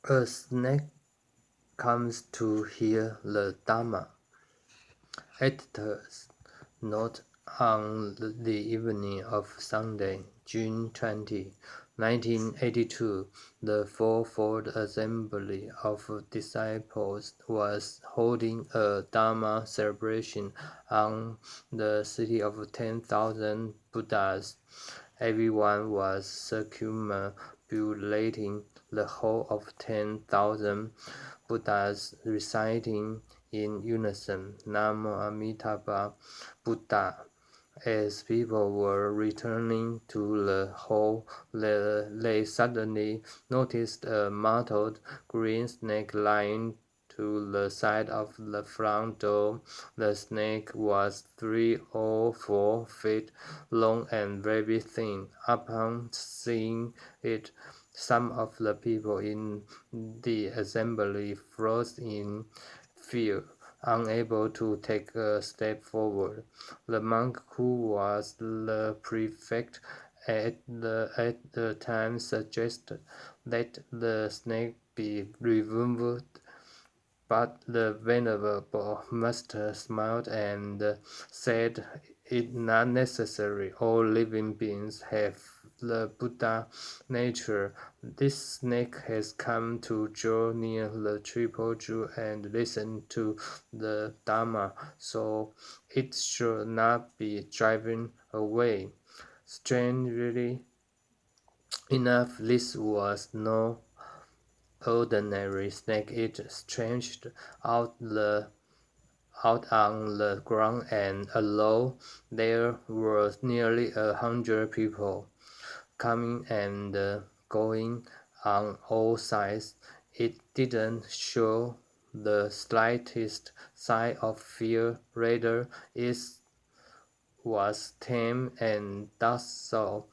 A snake comes to hear the Dharma. Editor's note: on the evening of Sunday, June 20, 1982, the Fourfold Assembly of Disciples was holding a Dharma celebration on the city of 10,000 Buddhas. Everyone was circumambulating the hall of 10,000 Buddhas, reciting in unison Namo Amitabha Buddha. As people were returning to the hall, they suddenly noticed a mottled green snake lying to the side of the front door. The snake was 3 or 4 feet long and very thin. Upon seeing it, some of the people in the assembly froze in fear, unable to take a step forward. The monk, who was the prefect at the time, suggested that the snake be removed, but the Venerable Master smiled and said it not necessary. All living beings have the Buddha nature. This snake has come to draw near the Triple Jewel and listen to the Dharma, so it should not be driven away. Strangely enough, this was no ordinary snake. It stretched out on the ground, and although there were nearly 100 people coming and going on all sides, it didn't show the slightest sign of fear. Rather, it was tame and docile.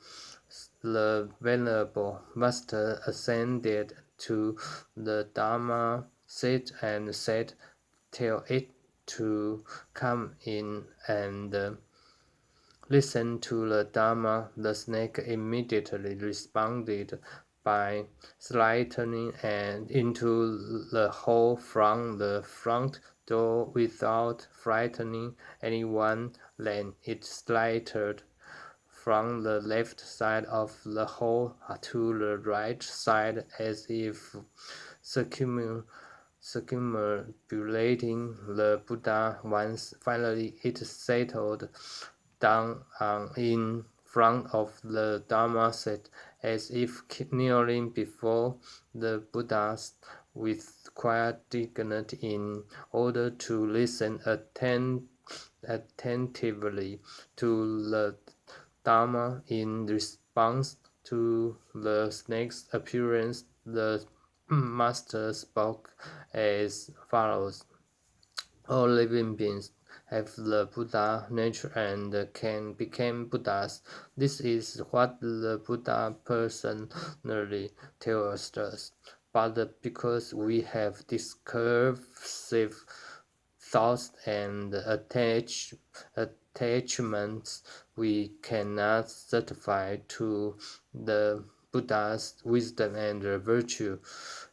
The Venerable Master ascended to the Dharma seat and said, "Tell it to come in and listen to the Dharma." The snake immediately responded by slithering into the hall from the front door without frightening anyone. Then it slithered from the left side of the hall to the right side, as if circumambulating the Buddha. Once finally it settled down in front of the Dharma set, as if kneeling before the Buddhas with quiet dignity, in order to listen attentively to the Dharma. In response to the snake's appearance, the Master spoke as follows: all living beings have the Buddha nature and can become Buddhas. This is what the Buddha personally tells us. But because we have discursive thoughts and attachments, we cannot certify to the Buddha's wisdom and virtue.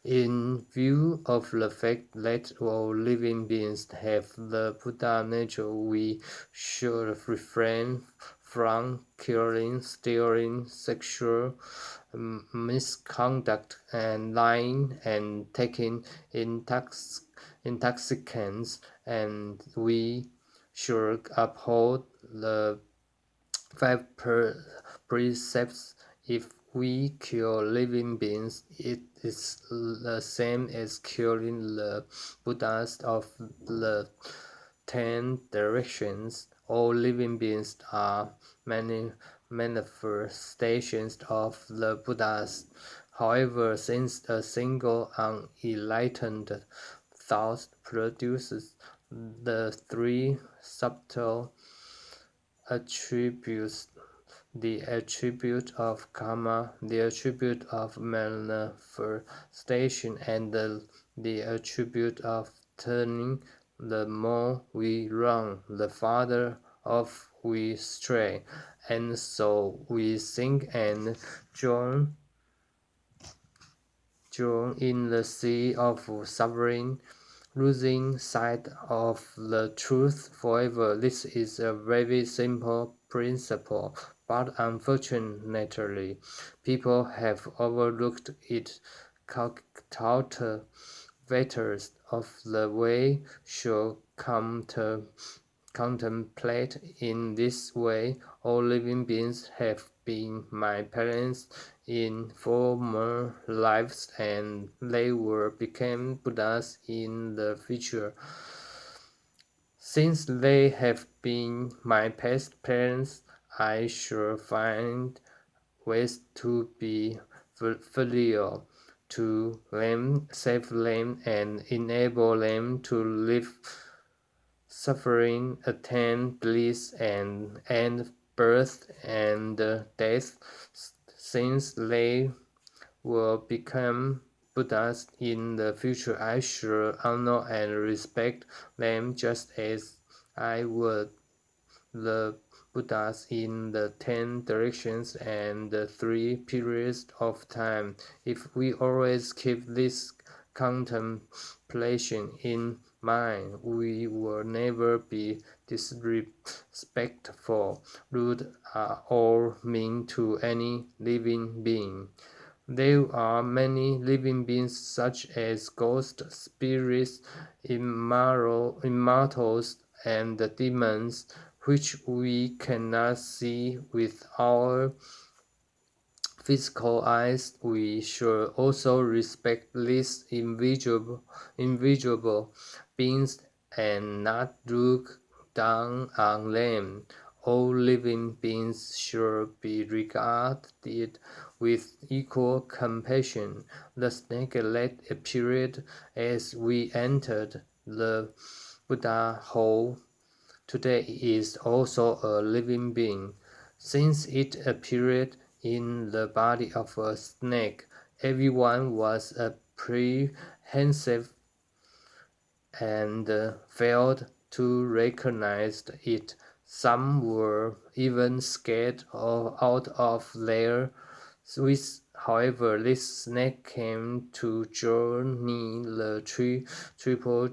In view of the fact that all living beings have the Buddha nature, we should refrain from killing, stealing, sexual misconduct, and lying, and taking intoxicants, and we should uphold the 5 precepts. If we kill living beings, it is the same as killing the Buddhas of the 10 directions. All living beings are manifestations of the Buddhas. However, since a single unenlightened thought produces the 3 subtle attributes, the attribute of karma, the attribute of manifestation, and the attribute of turning, the more we run, the farther off we stray, and so we sink and drown drowned in the sea of suffering, losing sight of the truth forever. This is a very simple principle, but unfortunately, people have overlooked it. Cultivators of the way should contemplate in this way. All living beings have been my parents in former lives, and they will become Buddhas in the future. Since they have been my past parents, I shall find ways to be filial to them, save them, and enable them to live suffering, attain bliss, and end birth and death, since they will become Buddhas in the future. I should honor and respect them just as I would the Buddhas in the 10 directions and the 3 periods of time. If we always keep this contemplation in mind, we will never be disrespectful, rude, or mean to any living being. There are many living beings such as ghosts, spirits, immortals, and demons, which we cannot see with our physical eyes. We should also respect these invisible beings and not look down on them. All living beings should be regarded with equal compassion. The snake led appeared as we entered the Buddha hole. Today is also a living being. Since it appeared in the body of a snake, everyone was apprehensive and failed to recognize it. Some were even scared out of their wits. However, this snake came to journey the triple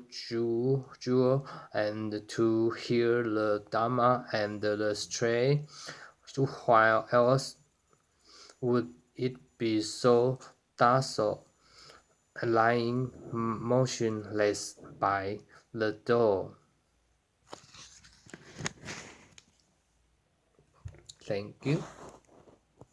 jewel and to hear the Dharma and the stray. While else would it be so docile, lying motionless by the door? Thank you.